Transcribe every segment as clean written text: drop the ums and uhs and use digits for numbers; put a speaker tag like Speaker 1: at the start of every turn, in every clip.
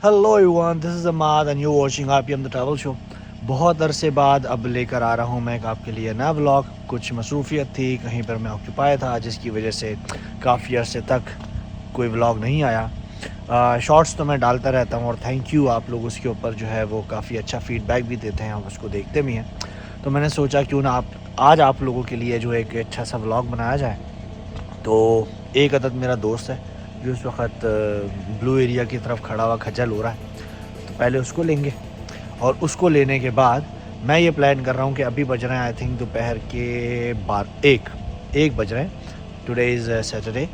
Speaker 1: Hello everyone, this is Amad and you watching RPM the travel show. बहुत अरसे बाद अब लेकर आ रहा हूँ मैं आपके लिए नया व्लॉग। कुछ मसरूफियत थी, कहीं पर मैं ऑक्यूपाई था, जिसकी वजह से काफ़ी अरसे तक कोई व्लॉग नहीं आया। शॉर्ट्स तो मैं डालता रहता हूँ और थैंक यू, आप लोग उसके ऊपर जो है वो काफ़ी अच्छा फ़ीडबैक भी देते हैं और उसको देखते भी हैं। तो मैंने सोचा क्यों ना आज आप लोगों के लिए जो एक अच्छा सा व्लॉग बनाया जाए। तो एक अदद मेरा दोस्त है जो इस वक्त ब्लू एरिया की तरफ खड़ा हुआ खज्जल हो रहा है, तो पहले उसको लेंगे और उसको लेने के बाद मैं ये प्लान कर रहा हूँ कि अभी बज रहे हैं आई थिंक दोपहर के 1 बज रहे हैं। Today is Saturday.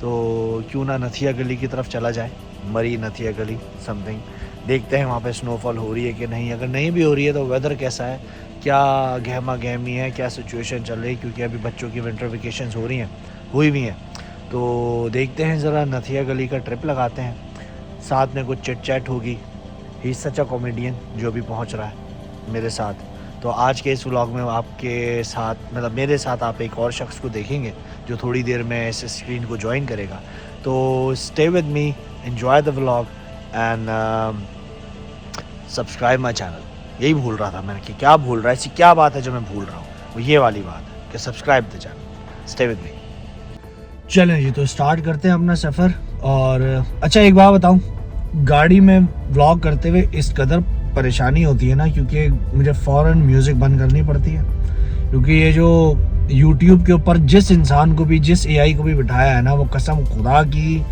Speaker 1: तो क्यों ना नथिया गली की तरफ चला जाए, मरी नथिया गली समथिंग। देखते हैं वहाँ पे स्नोफॉल हो रही है कि नहीं। अगर नहीं भी हो रही है तो वेदर कैसा है, क्या गहमा गहमी है, क्या सिचुएशन चल रही है, क्योंकि अभी बच्चों की विंटर वेकेशंस हो रही हैं, हुई भी हैं। तो देखते हैं ज़रा नथिया गली का ट्रिप लगाते हैं, साथ में कुछ चिट चैट होगी। ही सच अ कॉमेडियन जो भी पहुंच रहा है मेरे साथ। तो आज के इस व्लॉग में आपके साथ मतलब मेरे साथ आप एक और शख्स को देखेंगे जो थोड़ी देर में इस स्क्रीन को ज्वाइन करेगा। तो stay with me, enjoy the vlog and subscribe my channel. यही भूल रहा था मैंने कि क्या भूल रहा है, ऐसी क्या बात है जो मैं भूल रहा हूँ, वो ये वाली बात है कि subscribe the channel. Stay with me. चलें जी, तो स्टार्ट करते हैं अपना सफ़र। और अच्छा एक बात बताऊं, गाड़ी में व्लॉग करते हुए इस कदर परेशानी होती है ना, क्योंकि मुझे फ़ौरन म्यूज़िक बंद करनी पड़ती है। क्योंकि ये जो यूट्यूब के ऊपर जिस इंसान को भी, जिस एआई को भी बिठाया है ना, वो कसम खुदा की,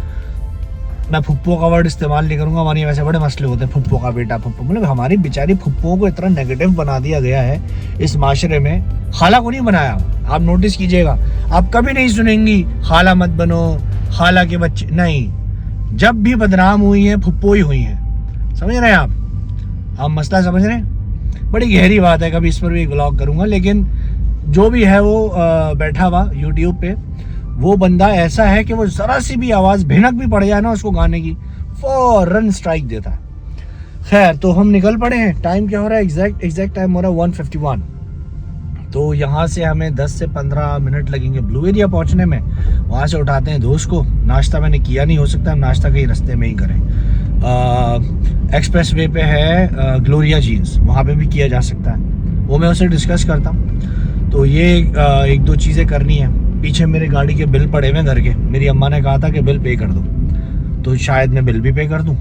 Speaker 1: मैं फुप्पो का वर्ड इस्तेमाल नहीं करूंगा, हमारे वैसे बड़े मसले होते हैं, फुप्पो का बेटा फुप्पो, मतलब हमारी बेचारी फुप्पों को इतना नेगेटिव बना दिया गया है इस माशरे में। खाला को नहीं बनाया, आप नोटिस कीजिएगा, आप कभी नहीं सुनेंगी खाला मत बनो, खाला के बच्चे नहीं। जब भी बदनाम हुई हैं फुप्पो ही हुई हैं, समझ रहे हैं आप मसला समझ रहे हैं। बड़ी गहरी बात है, कभी इस पर भी एक व्लॉग करूंगा। लेकिन जो भी है वो बैठा हुआ यूट्यूब पे, वो बंदा ऐसा है कि वो जरा सी भी आवाज भिनक भी पड़ जाए ना उसको गाने की, फौरन स्ट्राइक देता है। खैर, तो हम निकल पड़े हैं। टाइम क्या हो रहा है, एग्जैक्ट टाइम हो रहा है 1:51। तो यहाँ से हमें 10 से 15 मिनट लगेंगे ब्लू एरिया पहुँचने में। वहाँ से उठाते हैं दोस्त को। नाश्ता मैंने किया नहीं, हो सकता है हम नाश्ता कहीं रास्ते में ही करें। एक्सप्रेस वे पे है ग्लोरिया जीन्स, वहाँ पे भी किया जा सकता है, वो मैं उससे डिस्कस करता हूँ। तो ये एक दो चीज़ें करनी है। पीछे मेरे गाड़ी के बिल पड़े हुए घर के, मेरी अम्मा ने कहा था कि बिल पे कर दो, तो शायद मैं बिल भी पे कर दूँ।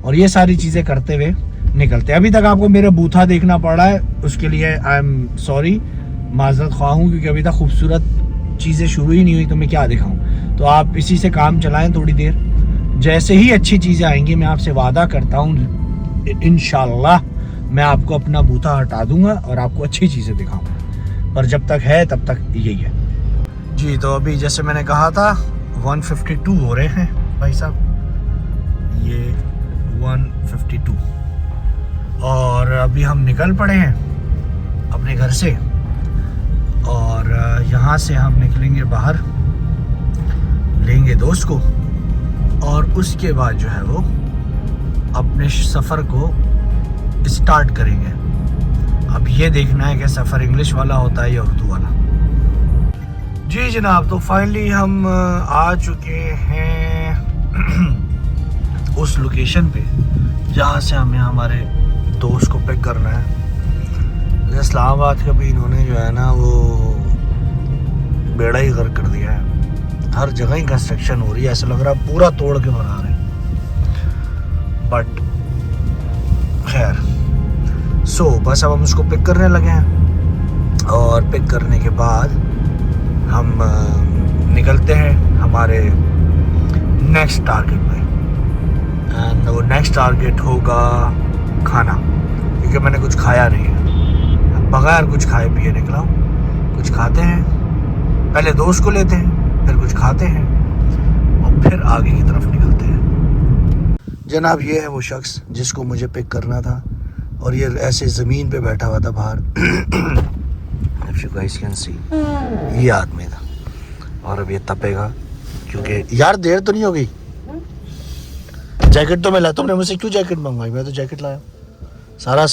Speaker 1: और ये सारी चीज़ें करते हुए निकलते हैं। अभी तक आपको मेरा बूथा देखना पड़ रहा है, उसके लिए आई एम सॉरी, माजरत ख्वाह हूँ, क्योंकि अभी तक खूबसूरत चीज़ें शुरू ही नहीं हुई तो मैं क्या दिखाऊँ। तो आप इसी से काम चलाएं थोड़ी देर। जैसे ही अच्छी चीज़ें आएंगी मैं आपसे वादा करता हूँ इंशाल्लाह मैं आपको अपना बूथा हटा दूंगा और आपको अच्छी चीज़ें दिखाऊंगा। पर जब तक है तब तक यही है जी। तो अभी जैसे मैंने कहा था 1:52 हो रहे हैं भाई साहब, ये 1:52। और अभी हम निकल पड़े हैं अपने घर से और यहाँ से हम निकलेंगे बाहर, लेंगे दोस्त को और उसके बाद जो है वो अपने सफ़र को स्टार्ट करेंगे। अब ये देखना है कि सफ़र इंग्लिश वाला होता है या उर्दू वाला। जी जनाब, तो फाइनली हम आ चुके हैं उस लोकेशन पे जहाँ से हमें हमारे दोस्त को पिक करना है। इस्लामाबाद का भी इन्होंने जो है ना वो बेड़ा ही गर्क कर दिया है। हर जगह ही कंस्ट्रक्शन हो रही है, ऐसा लग रहा है पूरा तोड़ के बना रहे हैं। बट खैर, बस अब हम उसको पिक करने लगे हैं और पिक करने के बाद हम निकलते हैं हमारे नेक्स्ट टारगेट पे। एंड वो नेक्स्ट टारगेट होगा खाना, क्योंकि मैंने कुछ खाया नहीं है। बगैर कुछ खाए पिए निकला हूँ। कुछ खाते हैं, पहले दोस्त को लेते हैं, फिर कुछ खाते हैं और फिर आगे की तरफ निकलते हैं। जनाब, ये है वो शख्स जिसको मुझे पिक करना था और ये ऐसे ज़मीन पे बैठा हुआ था बाहर। If you guys can see, ये आदमी था और अब ये तपेगा, क्योंकि यार देर तो नहीं हो गई। जैकेट तो मिला, तुमने मुझसे क्यों जैकेट मंगवाई, मैं तो जैकेट लाया सारा।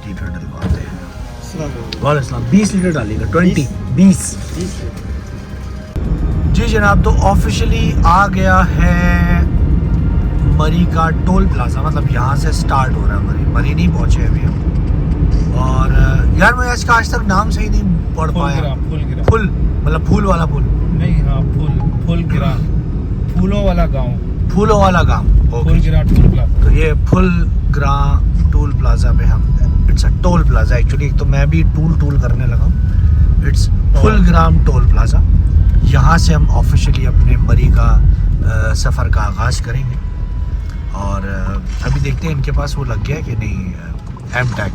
Speaker 1: लीटर डलवाते हैं। वालेकुम 20 लीटर डालिएगा 20 जी जनाब। तो ऑफिशियली आ गया है मरी का टोल प्लाजा, मतलब यहाँ से स्टार्ट हो रहा है। मरी नहीं पहुँचे अभी हम। और यार मैं इसका आज तक नाम सही नहीं पढ़ पाया। फुल मतलब फूल वाला पुल
Speaker 2: नहीं, हाँ फूल गिरा, फूलों वाला गांव
Speaker 1: फुल गिरा टोल प्लाजा। तो ये फुल गिरा टोल प्लाजा पे हम, it's a toll plaza actually. तो मैं भी टूल करने लगा हूँ। It's full gram toll plaza. यहाँ से हम ऑफिशियली अपने मरी का सफ़र का आगाज़ करेंगे। और अभी देखते हैं इनके पास वो लग गया कि नहीं एम टैग,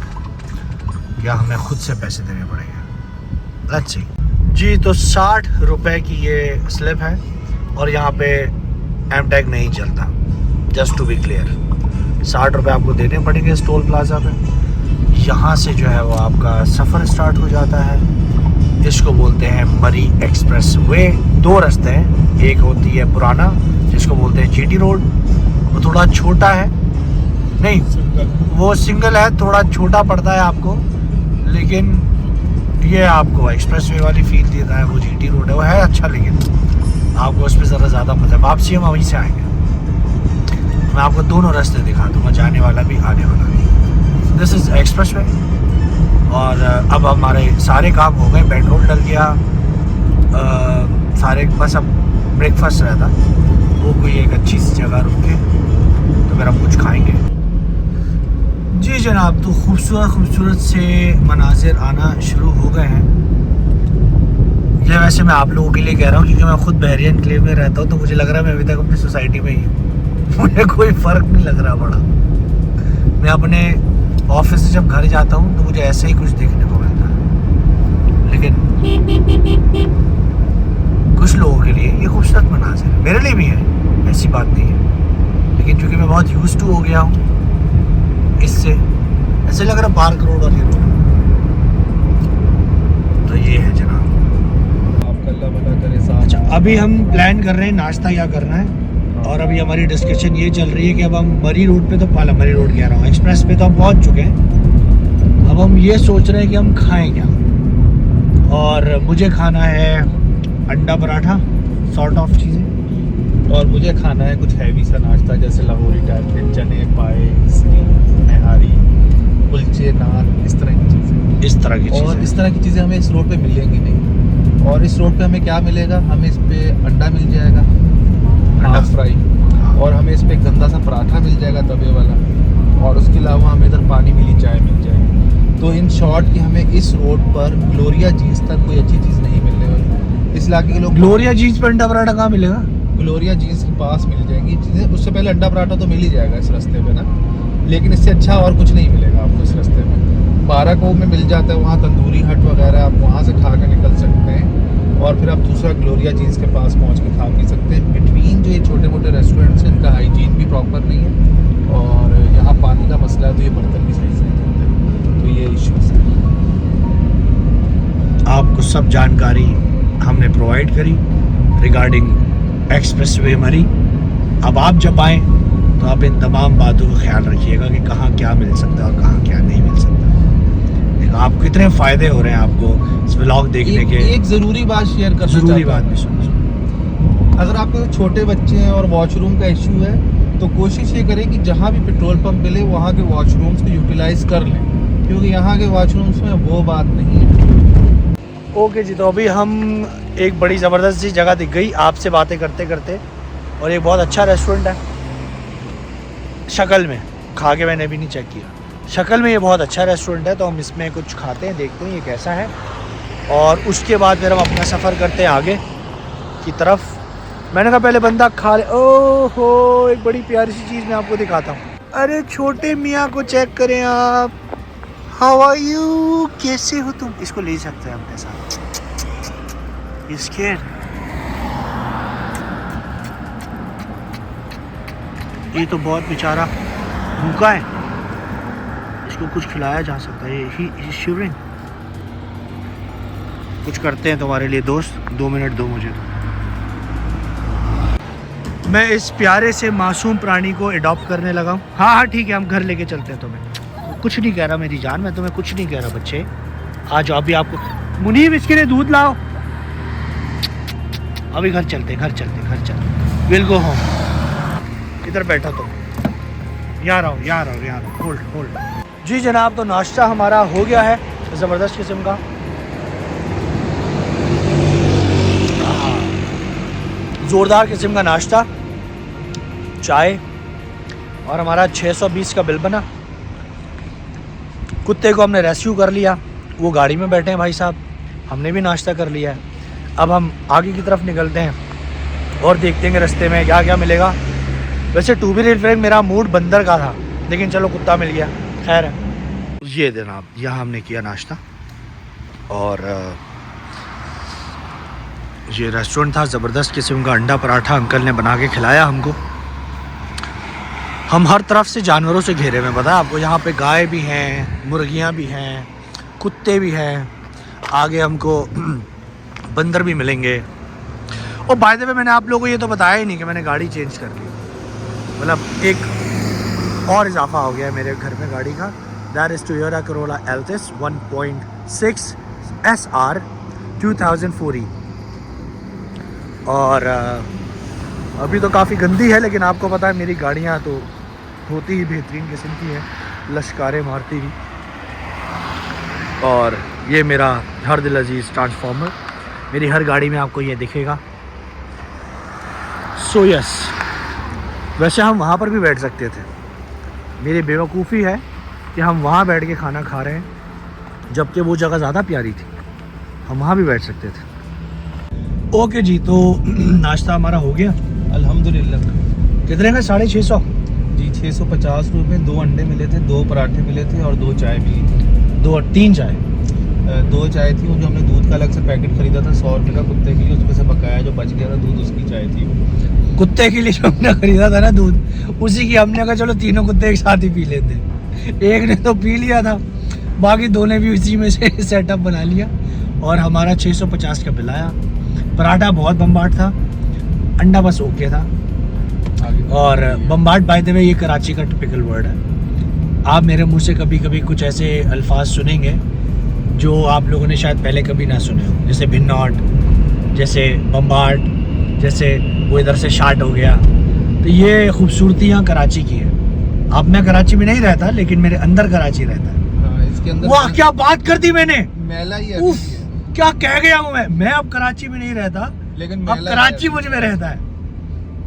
Speaker 1: या हमें खुद से पैसे देने पड़ेंगे। लेट्स सी जी। तो 60 रुपए की ये स्लिप है और यहाँ पे एम टैग नहीं चलता, जस्ट टू बी क्लियर। 60 रुपए आपको देने पड़ेंगे इस टोल प्लाजा पे। यहाँ से जो है वो आपका सफ़र स्टार्ट हो जाता है। इसको बोलते हैं मरी एक्सप्रेस वे। 2 रास्ते हैं, एक होती है पुराना जिसको बोलते हैं जीटी रोड, वो थोड़ा छोटा है, नहीं वो सिंगल है, थोड़ा छोटा पड़ता है आपको, लेकिन ये आपको एक्सप्रेस वे वाली फील देता है। वो जीटी रोड है, वो है अच्छा, लेकिन आपको उस पर ज़रा ज़्यादा मजा। वापसी हम वहीं से आएंगे। मैं आपको दोनों रास्ते दिखा दूँगा, जाने वाला भी आने वाला भी। This is express way. और अब हमारे सारे काम हो गए, पेट्रोल डल गया सारे, बस अब ब्रेकफास्ट रहता वो कोई एक अच्छी सी जगह रुक के तो फिर हम कुछ खाएंगे। जी जनाब। तो खूबसूरत से मनाजिर आना शुरू हो गए हैं। ये वैसे मैं आप लोगों के लिए कह रहा हूँ क्योंकि मैं खुद बहरिया एनक्लेव में रहता हूँ, तो मुझे लग रहा है मैं अभी तक अपनी सोसाइटी में ही हूँ। मुझे कोई फ़र्क नहीं लग रहा बड़ा। मैं अपने ऑफिस से जब घर जाता हूँ तो मुझे ऐसे ही कुछ देखने को मिलता है, लेकिन कुछ लोगों के लिए ये खूबसूरत मनाज़िर है, मेरे लिए भी है, ऐसी बात नहीं है। लेकिन चूँकि मैं बहुत यूज्ड टू हो गया हूँ इससे, ऐसे लग रहा है पार्क रोड और ये रोड। तो ये है जनाब।
Speaker 2: आपका अल्लाह भला करे साथ।
Speaker 1: अच्छा, अभी हम प्लान कर रहे हैं नाश्ता क्या करना है, और अभी हमारी डिस्कशन ये चल रही है कि अब हम मरी रोड पे, तो पाला मरी रोड कह रहा हूँ, एक्सप्रेस पे तो हम पहुँच चुके हैं। अब हम ये सोच रहे हैं कि हम खाएं क्या। और मुझे खाना है अंडा पराठा सॉर्ट ऑफ चीज़ें,
Speaker 2: और मुझे खाना है कुछ हैवी सा नाश्ता, जैसे लाहौरी टाइप के चने पाए, नहारी, कुलचे, नान, इस तरह की चीज़ें।
Speaker 1: इस तरह की चीज़ें,
Speaker 2: और इस तरह की चीज़ें हमें इस रोड पे मिलेंगी नहीं। और इस रोड पे हमें क्या मिलेगा, हमें इस पे अंडा मिल जाएगा, हाफ फ्राई, और हमें इस पे गंदा सा पराठा मिल जाएगा तवे वाला, और उसके अलावा हमें इधर पानी मिली चाय मिल जाएगी। तो इन शॉर्ट कि हमें इस रोड पर ग्लोरिया जीन्स तक कोई अच्छी चीज़ नहीं मिलने वाली। इस इलाके के लोग
Speaker 1: ग्लोरिया जीन्स पे अंडा पराठा कहाँ मिलेगा?
Speaker 2: ग्लोरिया जीन्स के पास मिल जाएंगी चीज़ें। उससे पहले अंडा पराठा तो मिल ही जाएगा इस रास्ते पे ना, लेकिन इससे अच्छा और कुछ नहीं मिलेगा आपको इस रास्ते में। 12 को में मिल जाता है वहाँ तंदूरी हट वगैरह, आप वहाँ से खा के निकल सकते हैं, और फिर आप दूसरा ग्लोरिया जीन्स के पास पहुँच के खा पी सकते हैं। बिटवीन जो ये छोटे मोटे रेस्टोरेंट्स हैं, इनका हाइजीन भी प्रॉपर नहीं है, और यहाँ पानी का मसला है, तो ये बर्तन भी सही से नहीं धोते, तो ये इश्यूज़ हैं।
Speaker 1: आपको सब जानकारी हमने प्रोवाइड करी रिगार्डिंग एक्सप्रेस वे मरी। अब आप जब आएँ तो आप इन तमाम बातों का ख्याल रखिएगा कि कहाँ क्या मिल सकता है और कहाँ क्या नहीं मिल सकता। देखो आपको कितने फ़ायदे हो रहे हैं आपको इस व्लॉग देखने के।
Speaker 2: एक ज़रूरी बात शेयर कर,
Speaker 1: ज़रूरी बात भी सुनो।
Speaker 2: अगर आपके छोटे बच्चे हैं और वॉशरूम का इशू है, तो कोशिश ये करें कि जहाँ भी पेट्रोल पंप मिले वहाँ के वॉशरूम्स को यूटिलाइज़ कर लें, क्योंकि यहाँ के वॉशरूम्स में वो बात नहीं है।
Speaker 1: ओके जी। तो अभी हम एक बड़ी ज़बरदस्त सी जगह दिख गई आपसे बातें करते करते, और एक बहुत अच्छा रेस्टोरेंट है। शक्ल में खा के मैंने भी नहीं चेक किया, शक्ल में ये बहुत अच्छा रेस्टोरेंट है। तो हम इसमें कुछ खाते हैं, देखते हैं ये कैसा है, और उसके बाद फिर हम अपना सफ़र करते हैं आगे की तरफ। मैंने कहा पहले बंदा खा ले। ओहो, एक बड़ी प्यारी सी चीज़ मैं आपको दिखाता हूँ। अरे छोटे मियाँ को चेक करें आप। हाउ आर यू, कैसे हो तुम? इसको ले सकते हैं अपने साथ। इसके ये तो बहुत बेचारा भूखा है, इसको कुछ खिलाया जा सकता है। ही शिवरिंग। कुछ करते हैं तुम्हारे लिए दोस्त, 2 मिनट दो मुझे। मैं इस प्यारे से मासूम प्राणी को अडॉप्ट करने लगा हूँ। हाँ हाँ ठीक है, हम घर लेके चलते हैं तुम्हें। कुछ नहीं कह रहा मेरी जान, मैं तुम्हें कुछ नहीं कह रहा बच्चे। आ जाओ अभी आपको, मुनीब इसके लिए दूध लाओ। अभी घर चलते घर चलते विल गो होम। इधर बैठा तो, यहाँ रहो यहाँ रहो यहाँ रहो, होल्ड होल्ड। जी जनाब, तो नाश्ता हमारा हो गया है ज़बरदस्त किस्म का। ज़ोरदार किस्म का नाश्ता, चाय, और हमारा 620 का बिल बना। कुत्ते को हमने रेस्क्यू कर लिया, वो गाड़ी में बैठे हैं भाई साहब, हमने भी नाश्ता कर लिया है। अब हम आगे की तरफ निकलते हैं और देखते हैं कि रास्ते में क्या क्या मिलेगा। वैसे टू बी रिफ्रेंक मेरा मूड बंदर का था, लेकिन चलो कुत्ता मिल गया, खैर है। ये जनाब यहाँ हमने किया नाश्ता, और ये रेस्टोरेंट था, ज़बरदस्त किस्म का अंडा पराठा अंकल ने बना के खिलाया हमको। हम हर तरफ से जानवरों से घिरे हुए हैं, पता है आपको, यहाँ पे गाय भी हैं, मुर्गियाँ भी हैं, कुत्ते भी हैं, आगे हमको बंदर भी मिलेंगे। और बाय द वे मैंने आप लोगों को ये तो बताया ही नहीं कि मैंने गाड़ी चेंज कर ली, मतलब एक और इजाफा हो गया है मेरे घर में गाड़ी का। That is Toyota Corolla Altis 1.6 SR 2004। और अभी तो काफ़ी गंदी है, लेकिन आपको पता है मेरी गाड़ियाँ तो होती ही बेहतरीन किस्म की है, लश्कारे मारती ही। और ये मेरा हर दिल अजीज़ ट्रांसफॉर्मर, मेरी हर गाड़ी में आपको ये दिखेगा। सो यस, वैसे हम वहाँ पर भी बैठ सकते थे, मेरी बेवकूफ़ी है कि हम वहाँ बैठ के खाना खा रहे हैं, जबकि वो जगह ज़्यादा प्यारी थी, हम वहाँ भी बैठ सकते थे। ओके जी, तो नाश्ता हमारा हो गया
Speaker 2: अल्हम्दुलिल्लाह।
Speaker 1: कितने का? 650
Speaker 2: जी 650 रुपये। 2 अंडे मिले थे, 2 पराठे मिले थे और 2 चाय मिली थी।
Speaker 1: 2-3 चाय।
Speaker 2: 2 चाय थी, वो जो हमने दूध का अलग से पैकेट खरीदा था 100 रुपये का कुत्ते के लिए, उसमें से बकाया जो बच गया था दूध, उसकी चाय थी वो।
Speaker 1: कुत्ते के लिए जो हमने खरीदा था ना दूध, उसी की हमने कहा चलो तीनों कुत्ते एक साथ ही पी लेते। एक ने तो पी लिया था, बाकी दो ने भी उसी में से सेटअप बना लिया, और हमारा 650 का बिल आया। पराठा बहुत बम्बाट था, अंडा बस ओके था। और बम्बाट बाय द वे ये कराची का टिपिकल वर्ड है। आप मेरे मुंह से कभी कभी कुछ ऐसे अल्फाज सुनेंगे जो आप लोगों ने शायद पहले कभी ना सुने हो, जैसे भिन्नॉट, जैसे बम्बाट, जैसे वो इधर से शार्ट हो गया। तो ये खूबसूरती यहाँ कराची की है। अब मैं कराची में नहीं रहता, लेकिन मेरे अंदर कराची रहता है।
Speaker 2: हाँ, इसके अंदर
Speaker 1: वाह क्या बात कर दी मैंने,
Speaker 2: मेला ही है।
Speaker 1: क्या कह गया हूँ मैं अब कराची में नहीं रहता,
Speaker 2: लेकिन
Speaker 1: अब कराची मुझ में रहता है।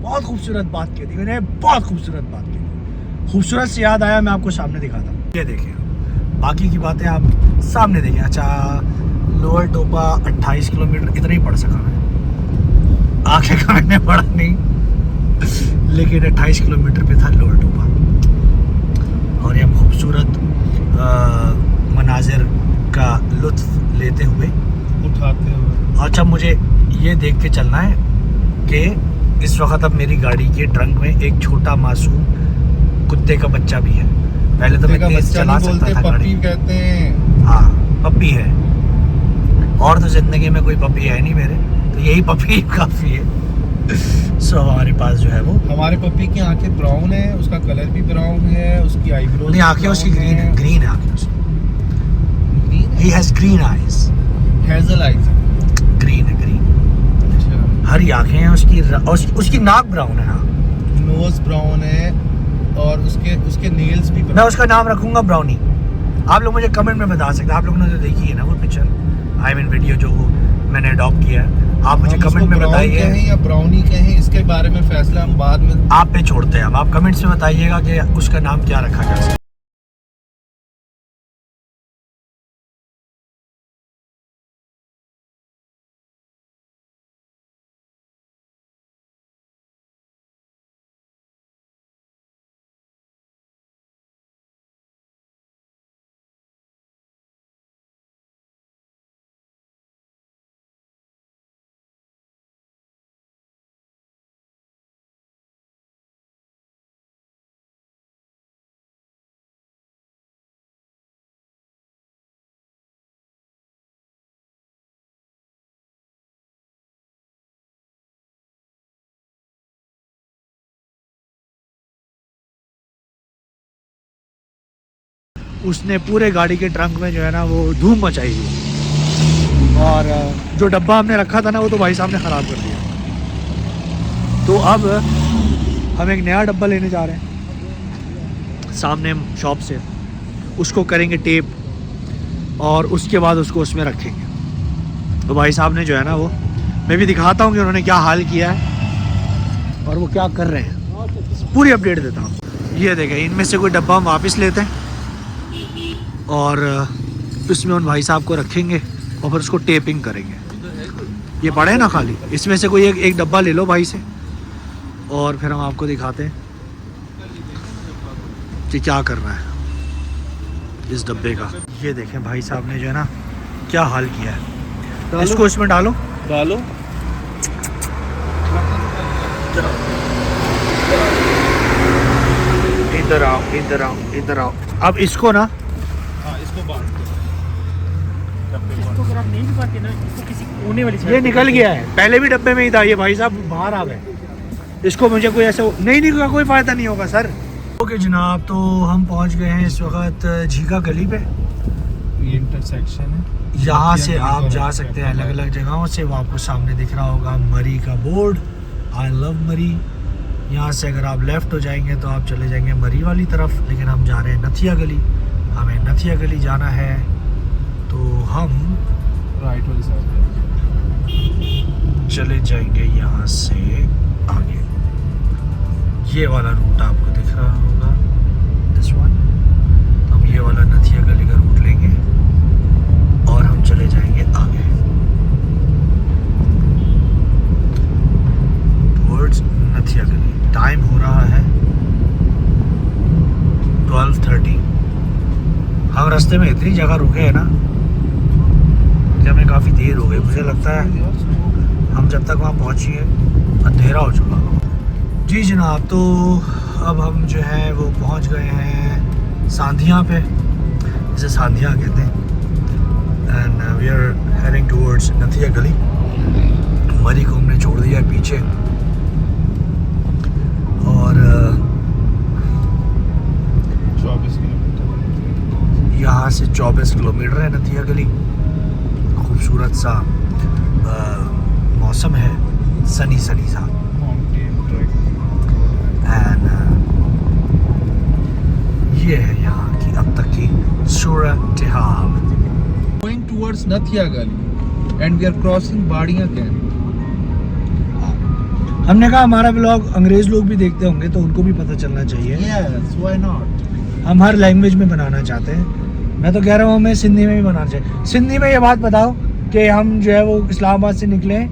Speaker 1: बहुत खूबसूरत बात की थी मैंने, बहुत खूबसूरत बात की थी। खूबसूरत से याद आया, मैं आपको सामने दिखाता हूँ, ये देखिए, बाकी की बातें आप सामने देखिए। अच्छा, लोअर टोपा 28 किलोमीटर इतना ही पढ़ सका मैं, आगे का मैंने पढ़ा नहीं, लेकिन 28 किलोमीटर पे था लोअर टोपा। और ये हम खूबसूरत मनाजिर का लुत्फ लेते हुए,
Speaker 2: उठाते हुए।
Speaker 1: अच्छा मुझे ये देख के चलना है कि इस वक्त अब मेरी गाड़ी के ट्रंक में एक छोटा मासूम कुत्ते का बच्चा भी है। पहले तो मैं तेज चला सकता था गाड़ी,
Speaker 2: पप्पी कहते हैं।
Speaker 1: हाँ पप्पी है, और तो जिंदगी में कोई पप्पी है नहीं मेरे, तो यही पप्पी काफ़ी है। सो हमारे पास जो है वो,
Speaker 2: हमारे पप्पी की आंखें ब्राउन है, उसका कलर भी ब्राउन है, उसकी आईब्रोज
Speaker 1: नहीं आंखें उसकी ग्रीन है, ग्रीन है आंखें उसकी, he has green eyes,
Speaker 2: hazel eyes,
Speaker 1: green है, ग्रीन,
Speaker 2: अच्छा।
Speaker 1: हरी आंखें हैं उसकी, उसकी नाक ब्राउन है। हाँ,
Speaker 2: नोज ब्राउन है, और उसके नेल्स भी
Speaker 1: मैं
Speaker 2: ब्राउन।
Speaker 1: उसका नाम रखूंगा ब्राउनी। आप लोग मुझे कमेंट में बता सकते हैं, आप लोगों ने तो देखी है ना वो पिक्चर, आई मीन वीडियो जो मैंने अडॉप्ट किया है। आप मुझे कमेंट में बताइए,
Speaker 2: या ब्राउनी कहें, इसके बारे में फैसला हम बाद में
Speaker 1: आप पे छोड़ते हैं हम। आप कमेंट्स में बताइएगा कि उसका नाम क्या रखा जा सकता है। उसने पूरे गाड़ी के ट्रंक में जो है ना वो धूम मचाई हुई। और जो डब्बा हमने रखा था ना वो तो भाई साहब ने ख़राब कर दिया। तो अब हम एक नया डब्बा लेने जा रहे हैं सामने शॉप से, उसको करेंगे टेप और उसके बाद उसको उसमें रखेंगे। तो भाई साहब ने जो है ना वो, मैं भी दिखाता हूँ कि उन्होंने क्या हाल किया है और वो क्या कर रहे हैं, पूरी अपडेट देता हूँ। ये देखें, इनमें से कोई डब्बा हम वापस लेते हैं और इसमें उन भाई साहब को रखेंगे और फिर उसको टेपिंग करेंगे। ये पड़े हैं ना खाली, इसमें से कोई एक डब्बा ले लो भाई से और फिर हम आपको दिखाते हैं कि क्या कर रहा है इस डब्बे का। ये देखें भाई साहब ने जो है ना क्या हाल किया है। इसको इसमें डालो
Speaker 2: डालो।
Speaker 1: इधर आओ इधर आओ इधर आओ। अब इसको ना,
Speaker 2: हाँ, इसको बांध दो।
Speaker 3: इसको अगर आप नहीं भी पाते ना, इसको किसी कोने वाली
Speaker 1: ये निकल गया है, पहले भी डब्बे में ही था, ये भाई साहब बाहर आ गए। इसको मुझे कोई ऐसा नहीं कोई फ़ायदा नहीं होगा सर। ओके जनाब, तो हम पहुंच गए हैं इस वक्त झीका गली पे।
Speaker 2: ये इंटरसेक्शन है,
Speaker 1: यहाँ से आप जा सकते हैं अलग अलग जगहों से। वो आपको सामने दिख रहा होगा मरी का बोर्ड, आई लव मरी। यहाँ से अगर आप लेफ़्ट हो जाएंगे तो आप चले जाएंगे मरी वाली तरफ, लेकिन हम जा रहे हैं नथिया गली, हमें नथिया गली जाना है। तो हम
Speaker 2: राइट वाली साइड
Speaker 1: चले जाएंगे यहाँ से आगे। ये वाला रूट आपको दिख रहा होगा, दिस वन। हम ये वाला नथिया गली का रूट लेंगे और हम चले जाएंगे आगे टुवर्ड्स नथिया गली। टाइम हो रहा है 12:30। हम रास्ते में इतनी जगह रुके हैं ना कि हमें काफ़ी देर हो गई। मुझे लगता है हम जब तक वहाँ पहुँचिए अंधेरा हो चुका होगा। जी जनाब, तो अब हम जो है वो पहुँच गए हैं सांधिया पे, जिसे सांधिया कहते हैं, and we are heading towards Nathia Gali. मरी को हमने छोड़ दिया है पीछे और
Speaker 2: 24 किलोमीटर
Speaker 1: यहाँ से 24 किलोमीटर है नथिया गली। खूबसूरत सा मौसम है, सनी सनी सा। एंड ये है यहाँ की अब तक की सूरत हाल।
Speaker 2: Going towards Nathia Gully and we are crossing Badiya Camp.
Speaker 1: हमने कहा हमारा ब्लॉग अंग्रेज लोग भी देखते होंगे तो उनको भी पता चलना चाहिए।
Speaker 2: Yes, why not?
Speaker 1: हम हर लैंग्वेज में बनाना चाहते हैं। मैं तो कह रहा हूँ हमें सिंधी में भी बनाना चाहिए। सिंधी में ये बात बताओ कि हम जो है वो इस्लामाबाद से निकले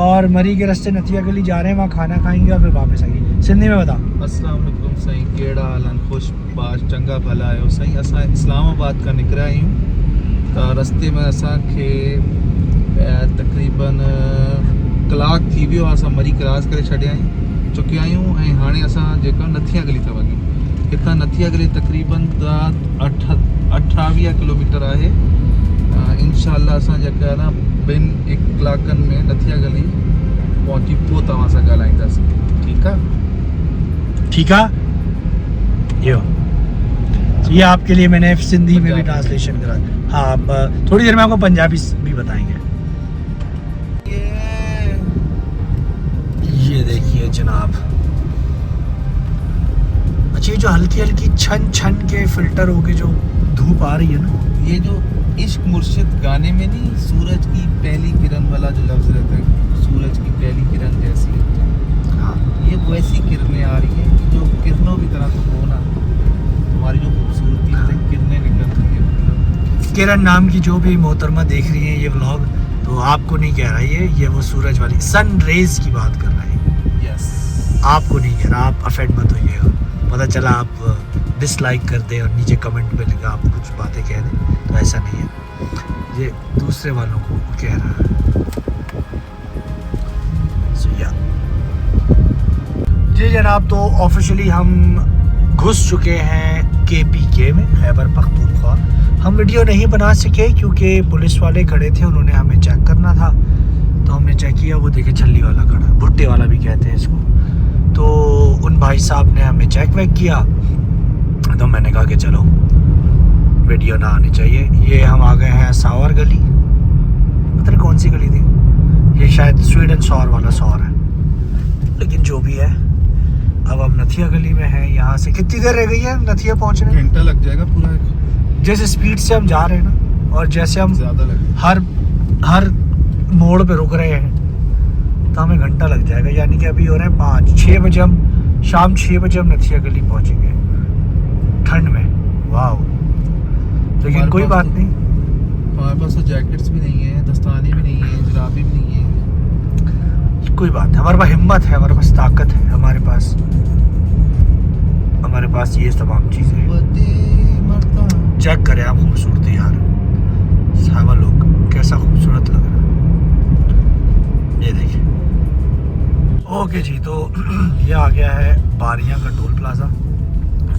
Speaker 1: और मरी के रास्ते नथिया गली जा रहे हैं, वहाँ खाना खाएंगे और फिर वापस आएंगे। सिंधी में बताओ।
Speaker 2: अस्सलाम वालेकुम साईं, केड़ा हालन, खुश बाश चंगा भला आयो साईं। असां इस्लामाबाद का निकिरा आहियूं त रस्ते में असांखे तक़रीबन कलाक थी वियो आहे। असां मरी क्रॉस करे छॾिया आहियूं चुकिया आहियूं ऐं हाणे असां जेका नथिया गली था वञूं। हितां नथिया गली तक़रीबन 28 किलोमीटर आहे। इंशाअल्लाह असां जेका आहे न 2 कलाकनि में नथिया गली पहुची पोइ तव्हां सां ॻाल्हाईंदासीं, ठीकु आहे?
Speaker 1: ठीक है, ये आपके लिए मैंने सिंधी में भी ट्रांसलेशन करा। हाँ, अब थोड़ी देर में आपको पंजाबी भी बताएंगे। ये देखिए जनाब, अच्छा ये जो हल्की हल्की छन छन के फिल्टर होके जो धूप आ रही है ना,
Speaker 2: ये जो इश्क मुर्शिद गाने में नहीं सूरज की पहली किरण वाला जो लफ्ज रहता है, सूरज की पहली किरण जैसी होती है,
Speaker 1: हाँ
Speaker 2: ये वैसी किरणें आ रही है कि जो किरणों की तरह तो हो ना, तुम्हारी जो खूबसूरती से किरणें निकल रही है। मतलब
Speaker 1: किरण नाम की जो भी मोहतरमा देख रही है ये व्लॉग, तो आपको नहीं कह रहा ये वो सूरज वाली सन रेज की बात कर रहा है।
Speaker 2: यस,
Speaker 1: आपको नहीं कह रहा, आप अफेक्ट मत होइएगा। पता चला आप डिसलाइक कर दें और नीचे कमेंट में लिखा आप कुछ बातें कह दें, तो ऐसा नहीं है, ये दूसरे वालों को कह रहा है। जी जनाब, तो ऑफिशियली हम घुस चुके हैं KPK में, खैबर पख्तूनख्वा। हम वीडियो नहीं बना सके क्योंकि पुलिस वाले खड़े थे, उन्होंने हमें चेक करना था, तो हमने चेक किया। वो देखे छल्ली वाला खड़ा, भुट्टे वाला भी कहते हैं इसको। तो उन भाई साहब ने हमें चेक वेक किया, तो मैंने कहा कि चलो वीडियो ना आनी चाहिए। ये हम आ गए हैं सावर गली, पता नहीं कौन सी गली थी, ये शायद स्वीट एंड सॉर वाला सॉर है, लेकिन जो भी है अब हम नथिया गली में हैं। यहाँ से कितनी देर रह गई है नथिया पहुँचने में?
Speaker 2: घंटा लग जाएगा पूरा,
Speaker 1: जैसे स्पीड से हम जा रहे हैं ना, और जैसे हम
Speaker 2: ज्यादा लगेगा।
Speaker 1: हर मोड़ पे रुक रहे हैं तो हमें घंटा लग जाएगा। यानी कि अभी हो रहे हैं 5-6 बजे, हम शाम 6 बजे हम नथिया गली पहुँचेंगे ठंड में। वाह, लेकिन कोई बात नहीं,
Speaker 2: हमारे पास तो जैकेट्स भी नहीं है, दस्ताने भी नहीं है, जुराबी भी नहीं है।
Speaker 1: कोई बात नहीं, हमारे पास हिम्मत है, हमारे पास ताकत है, हमारे पास ये तमाम चीज़ें। चेक करें आप खूबसूरती यार, साहबा लोग कैसा खूबसूरत लग रहा है, ये देखिए। ओके जी, तो ये आ गया है बारियां का टोल प्लाजा।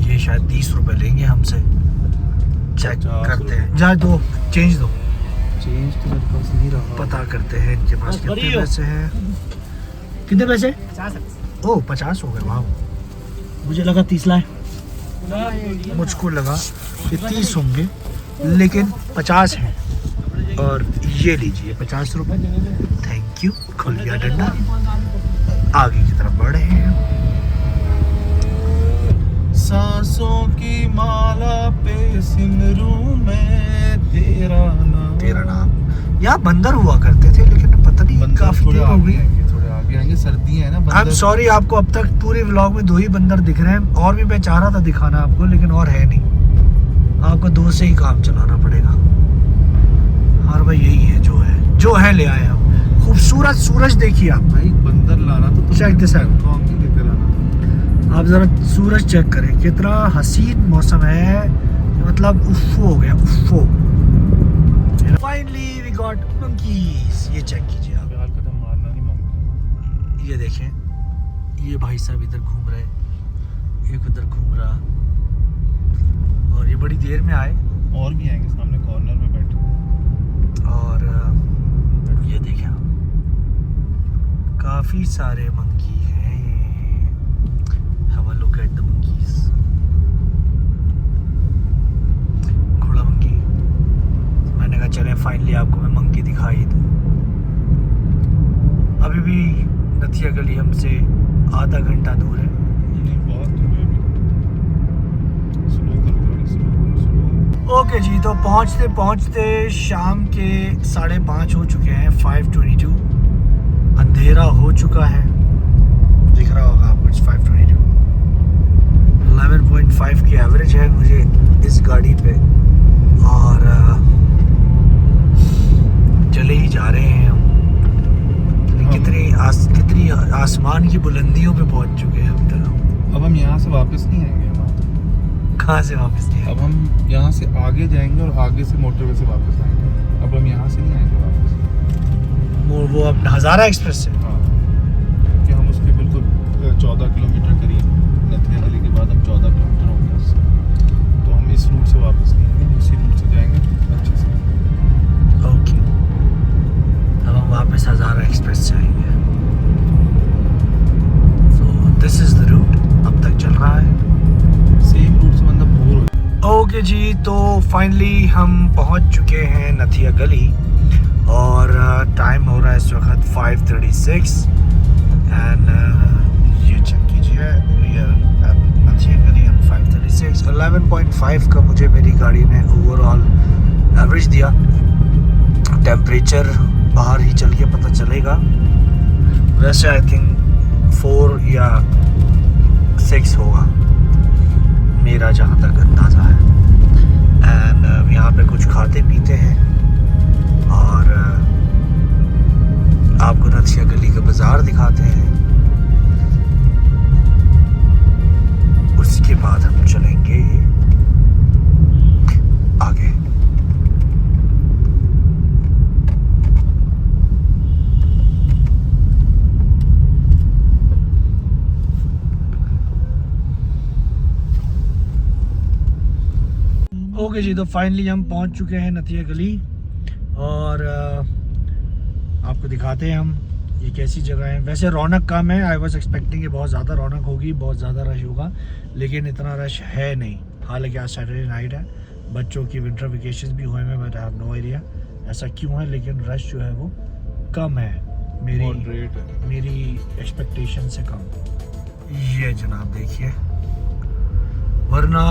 Speaker 1: ये शायद 30 रुपए लेंगे हमसे। चेक करते हैं, जा दो चेंज दो,
Speaker 2: चेंज तो मेरे पास नहीं रहा।
Speaker 1: पता करते हैं इनके पास कितने पैसे हैं। कितने पैसे?
Speaker 3: 50।
Speaker 1: ओह 50 हो गए, वाह। मुझे लगा 30 लाए, मुझको लगा कि 30 होंगे, लेकिन 50 हैं। और ये लीजिए 50 रुपए, थैंक यू। खुल गया डंडा, आगे की तरफ बढ़े हैं।
Speaker 2: सांसों की माला पे सिमरूं मैं तेरा नाम।
Speaker 1: यहाँ बंदर हुआ करते थे, लेकिन पता नहीं काफी देर हो गई।
Speaker 2: थोड़े आगे आएंगे, सर्दियां है ना।
Speaker 1: आई एम सॉरी, आपको अब तक पूरे व्लॉग में 2 ही बंदर दिख रहे हैं, और भी मैं चाह रहा था दिखाना आपको, लेकिन और है नहीं। आपको 2 से ही काम चलाना पड़ेगा। और भाई यही है, जो है ले आए हम। खूबसूरत सूरज देखिए आप,
Speaker 2: भाई बंदर लाना तो
Speaker 1: Check this out.
Speaker 2: कौन नहीं लेकर आना।
Speaker 1: आप जरा सूरज चेक करें, कितना हसीन मौसम है, मतलब उफ़ो हो गया, UFO. Finally we got monkeys. ये चेक कीजिए आप,
Speaker 2: प्यार कदम मारना नहीं मांगता।
Speaker 1: ये देखें, ये भाई साहब इधर घूम रहे, एक उधर घूम रहा, और ये बड़ी देर में आए।
Speaker 2: और भी आएंगे, सामने कॉर्नर में बैठे।
Speaker 1: और ये देखें आप, काफी सारे मंकी हैं। Have a look at the monkeys. घोड़ा मंकी। मैंने कहा चले फाइनली आपको मैं मंकी दिखाई दूं। अभी भी नथिया गली हमसे आधा घंटा दूर है।
Speaker 2: नहीं, बहुत दूर है अभी। स्लो करो गाड़ी, स्लो।
Speaker 1: ओके जी, तो पहुंचते पहुंचते शाम के 5:30 हो चुके हैं, 5:22। अंधेरा हो चुका है, दिख रहा होगा आपको, 5:22। 11.5 की एवरेज है मुझे इस गाड़ी पे, और चले ही जा रहे हैं हम। कितनी आसमान की बुलंदियों पे पहुंच चुके हैं अब तक।
Speaker 2: अब हम यहाँ से वापस नहीं आएंगे।
Speaker 1: कहाँ से वापस नहीं
Speaker 2: अब हम यहाँ से आगे जाएंगे और आगे से मोटरवे से वापस आएंगे। अब हम यहाँ से नहीं आएंगे वापस,
Speaker 1: वो अब हज़ारा एक्सप्रेस से।
Speaker 2: हाँ, कि हम उसके बिल्कुल 14 किलोमीटर करीब, नथिया गली के बाद हम 14 किलोमीटर हो गया उससे, तो हम इस रूट से वापस नहीं आएंगे, उसी रूट से जाएंगे अच्छे से।
Speaker 1: ओके, अब हम वापस हज़ारा एक्सप्रेस से आएंगे। So this is the route अब तक चल रहा है।
Speaker 2: सेम रूट से बंदा बोर हो।
Speaker 1: ओके जी, तो फाइनली हम पहुंच चुके हैं नथिया गली, और टाइम हो रहा है इस वक्त 5:36। एंड ये चेक कीजिए, नथिया गली 5:36। 11.5 का मुझे मेरी गाड़ी ने ओवरऑल एवरेज दिया। टेम्परेचर बाहर ही चल के पता चलेगा, वैसे आई थिंक 4 या 6 होगा मेरा जहाँ तक अंदाज़ा है। एंड यहाँ पे कुछ खाते पीते हैं, और आपको नथिया गली का बाज़ार दिखाते हैं। उसके बाद हम चलेंगे आगे। ओके जी, तो फाइनली हम पहुंच चुके हैं नथिया गली, और आपको दिखाते हैं हम ये कैसी जगह है। वैसे रौनक कम है, आई वाज एक्सपेक्टिंग कि बहुत ज़्यादा रौनक होगी, बहुत ज़्यादा रश होगा, लेकिन इतना रश है नहीं। हालांकि आज सैटरडे नाइट है, बच्चों की विंटर वेकेशन भी हुए हैं, but I have no idea ऐसा क्यों है, लेकिन रश जो है वो कम है मेरी एक्सपेक्टेशन से कम। ये जनाब देखिए, वरना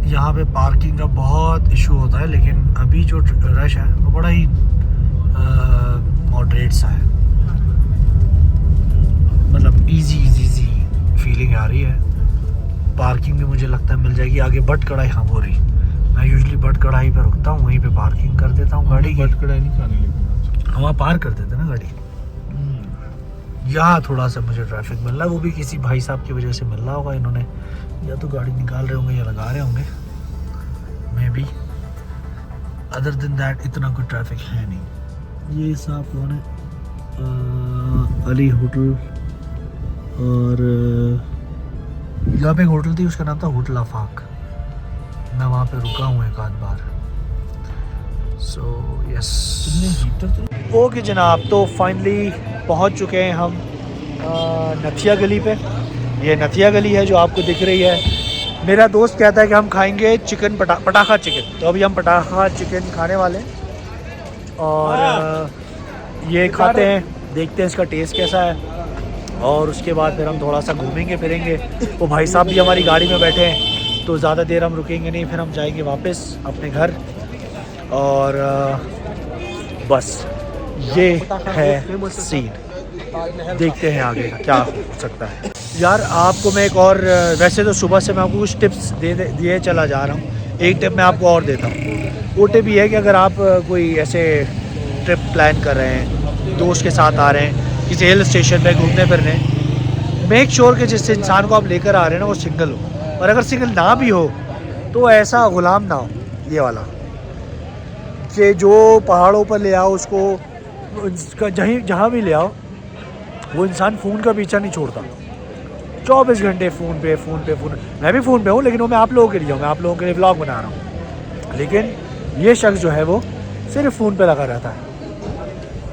Speaker 1: यहाँ पे पार्किंग का बहुत इशू होता है, लेकिन अभी जो रश है वो बड़ा ही मॉडरेट सा है, मतलब इजी फीलिंग आ रही है। पार्किंग भी मुझे लगता है मिल जाएगी आगे बट कढ़ाई खमोरी। मैं यूजुअली बट कढ़ाई पे रुकता हूँ, वहीं पे पार्किंग कर देता हूँ गाड़ी की।
Speaker 2: बट कढ़ाई नहीं खाने, लेकिन
Speaker 1: हम वहाँ पार कर देते ना गाड़ी। यहाँ थोड़ा सा मुझे ट्रैफिक मिल रहा है, वो भी किसी भाई साहब की वजह से मिल रहा होगा, इन्होंने या तो गाड़ी निकाल रहे होंगे या लगा रहे होंगे may be. Other than that इतना कोई ट्रैफिक है नहीं। ये साहब कौन है? अली होटल, और यहाँ पे एक होटल थी, उसका नाम था होटल आफाक। मैं वहाँ पे रुका हूँ एक आध बार। सो यस ओके जनाब, तो फाइनली पहुँच चुके हैं हम नथिया गली पे। ये नथिया गली है जो आपको दिख रही है। मेरा दोस्त कहता है कि हम खाएंगे चिकन पटाखा चिकन, तो अभी हम पटाखा चिकन खाने वाले हैं और ये खाते हैं, देखते हैं इसका टेस्ट कैसा है, और उसके बाद फिर हम थोड़ा सा घूमेंगे फिरेंगे। वो भाई साहब भी हमारी गाड़ी में बैठे हैं, तो ज़्यादा देर हम रुकेंगे नहीं, फिर हम जाएंगे वापस अपने घर। और बस ये है सीन, देखते हैं आगे क्या हो सकता है। यार आपको मैं एक और, वैसे तो सुबह से मैं आपको कुछ टिप्स दिए चला जा रहा हूँ, एक टिप मैं आपको और देता हूँ। वो टिप ये है कि अगर आप कोई ऐसे ट्रिप प्लान कर रहे हैं, दोस्त के साथ आ रहे हैं किसी हिल स्टेशन पे घूमने फिरने, मेक श्योर कि जिस इंसान को आप लेकर आ रहे हैं ना वो सिंगल हो, और अगर सिंगल ना भी हो तो ऐसा गुलाम ना हो ये वाला, कि जो पहाड़ों पर ले आओ उसको जहाँ भी ले आओ, वो इंसान फ़ोन का पीछा नहीं छोड़ता, 24 घंटे फ़ोन पे। मैं भी फ़ोन पे हूँ, लेकिन वो मैं आप लोगों के लिए हूँ, मैं आप लोगों के लिए व्लॉग बना रहा हूँ, लेकिन ये शख्स जो है वो सिर्फ फ़ोन पे लगा रहता है।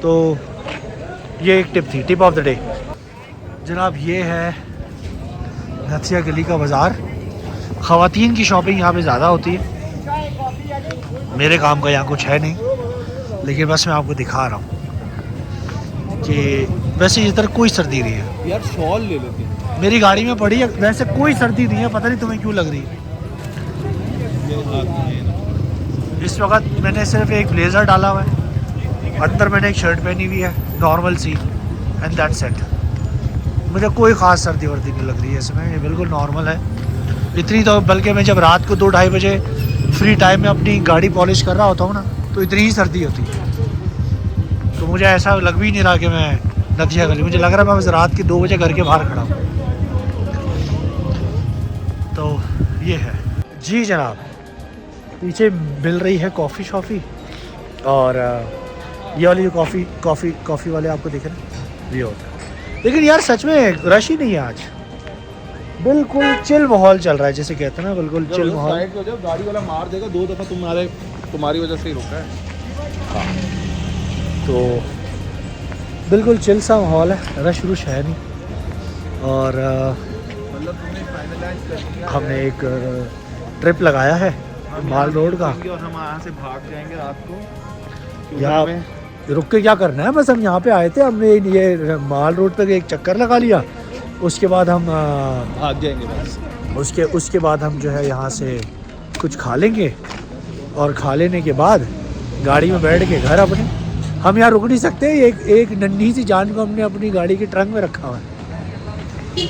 Speaker 1: तो ये एक टिप थी, टिप ऑफ द डे जनाब। ये है नथिया गली का बाज़ार। ख़वातीन की शॉपिंग यहाँ पे ज़्यादा होती है, मेरे काम का यहाँ कुछ है नहीं, लेकिन बस मैं आपको दिखा रहा हूँ कि वैसे इधर कोई सर्दी नहीं है।
Speaker 2: यार शॉल ले लेते हैं,
Speaker 1: मेरी गाड़ी में पड़ी है, वैसे कोई सर्दी नहीं है, पता नहीं तुम्हें क्यों लग रही है। इस वक्त मैंने सिर्फ एक ब्लेज़र डाला हुआ है, अंदर मैंने एक शर्ट पहनी हुई है नॉर्मल सी, एंड दैट्स इट। मुझे कोई ख़ास सर्दी वर्दी नहीं लग रही है इसमें, ये बिल्कुल नॉर्मल है। इतनी तो, बल्कि मैं जब रात को 2-2:30 बजे फ्री टाइम में अपनी गाड़ी पॉलिश कर रहा होता हूँ ना, तो इतनी ही सर्दी होती है। तो मुझे ऐसा लग भी नहीं रहा कि मैं नथिया गली, मुझे लग रहा है मैं बस रात के 2 बजे घर के बाहर खड़ा हूँ। तो ये है जी जनाब, पीछे मिल रही है कॉफ़ी शॉफ़ी, और ये वाली जो कॉफ़ी वाले आपको दिख रहे हैं ये होता है। लेकिन यार सच में रश ही नहीं है आज, बिल्कुल चिल माहौल चल रहा है, जैसे कहते हैं ना, बिल्कुल चिल माहौल।
Speaker 2: जब गाड़ी वाला मार देगा 2 दफ़ा, तुम्हारी वजह से ही रुका है।
Speaker 1: हाँ, तो बिल्कुल चिल सा माहौल है, रश है नहीं। और
Speaker 2: मतलब तुमने फाइनलाइज कर दिया,
Speaker 1: हमने एक ट्रिप लगाया है माल रोड का।
Speaker 2: और हम यहाँ से भाग जाएंगे रात को।
Speaker 1: यहाँ रुक के क्या करना है, बस हम यहाँ पे आए थे, हमने ये माल रोड तक एक चक्कर लगा लिया, उसके बाद हम
Speaker 2: भाग जाएंगे बस।
Speaker 1: उसके बाद हम जो है यहाँ से कुछ खा लेंगे, और खा लेने के बाद गाड़ी में बैठ के घर अपने। हम यहाँ रुक नहीं सकते, एक नन्ही सी जान को हमने अपनी गाड़ी के ट्रंक में रखा हुआ है।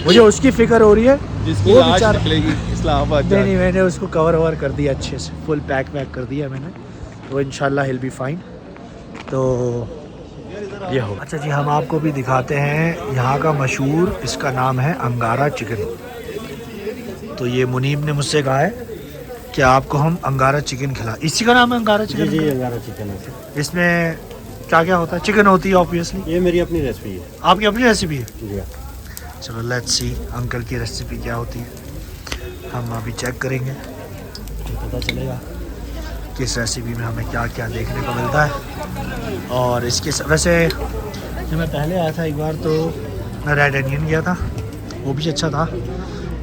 Speaker 1: मुझे उसकी फिक्र हो रही है,
Speaker 2: जिसकी
Speaker 1: वो
Speaker 2: लाश
Speaker 1: बेचारा,
Speaker 2: निकलेगी इस्लामाबाद।
Speaker 1: नहीं मैंने उसको कवर ववर कर दिया अच्छे से, फुल पैक कर दिया मैंने, तो इंशाल्लाह हिल बी फाइन। तो ये हो। अच्छा जी, हम आपको भी दिखाते हैं यहाँ का मशहूर, इसका नाम है अंगारा चिकन। तो ये मुनीब ने मुझसे कहा है कि आपको हम अंगारा चिकन खिला, इसी का नाम है अंगारा चिकन?
Speaker 3: जी अंगारा चिकन है।
Speaker 1: इसमें क्या क्या होता है? चिकन होती है ऑब्वियसली।
Speaker 3: ये मेरी अपनी रेसिपी है।
Speaker 1: आपकी अपनी रेसिपी है?
Speaker 3: जी।
Speaker 1: चलो लेट्स सी अंकल की रेसिपी क्या होती है, हम अभी चेक करेंगे तो पता चलेगा कि इस रेसिपी में हमें क्या क्या देखने को मिलता है। और इसके वैसे जब मैं पहले आया था एक बार, तो मैं रेड एनियन गया था, वो भी अच्छा था,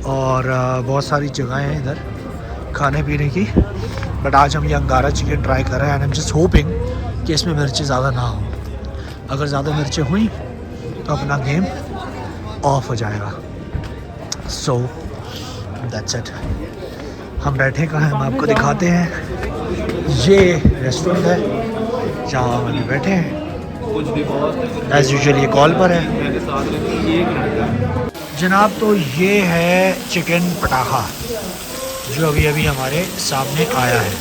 Speaker 1: और बहुत सारी जगहें हैं इधर खाने पीने की, बट आज हम ये अंगारा चिकन ट्राई कर रहे हैं and I am just hoping कि इसमें मिर्चें ज़्यादा ना हो। अगर ज़्यादा मिर्चें हुई तो अपना गेम ऑफ हो जाएगा। So that's it. हम बैठे कहाँ हैं हम आपको दिखाते हैं। ये रेस्टोरेंट है जहाँ हम अभी बैठे हैं। एज यूजुअल ये कॉल पर है जनाब। तो ये है चिकन पटाखा जो अभी अभी हमारे सामने आया है।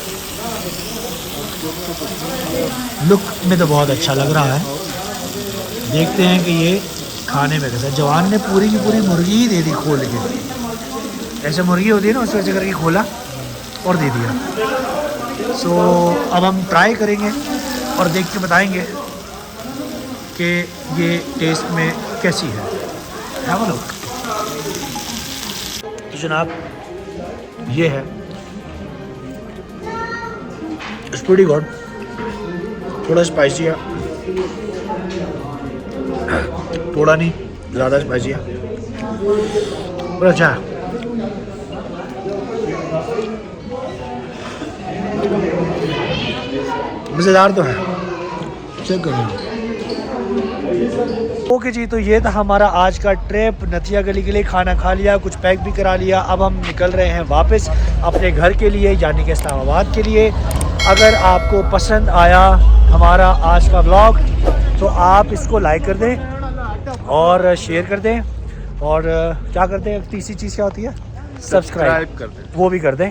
Speaker 1: लुक में तो बहुत अच्छा लग रहा है। देखते हैं कि ये खाने में कैसा। जवान ने पूरी की पूरी मुर्गी ही दे दी खोल के। ऐसे मुर्गी होती है ना, उस वजह करके खोला और दे दिया। सो अब हम ट्राई करेंगे और देख के बताएंगे कि ये टेस्ट में कैसी है। Have a look. तो जनाब ये है, इट्स प्रीटी गुड। थोड़ा स्पाइसी है, थोड़ा नहीं ज़्यादा स्पाइसी है, पर अच्छा है। मज़ेदार तो है, चेक करें। ओके जी, तो ये था हमारा आज का ट्रिप। नथिया गली के लिए खाना खा लिया, कुछ पैक भी करा लिया। अब हम निकल रहे हैं वापस अपने घर के लिए, यानी कि इस्लामाबाद के लिए। अगर आपको पसंद आया हमारा आज का व्लॉग तो आप इसको लाइक कर दें और शेयर कर दें, और क्या करते हैं, तीसरी चीज़ क्या होती है, सब्सक्राइब
Speaker 2: कर दें।
Speaker 1: वो भी कर दें।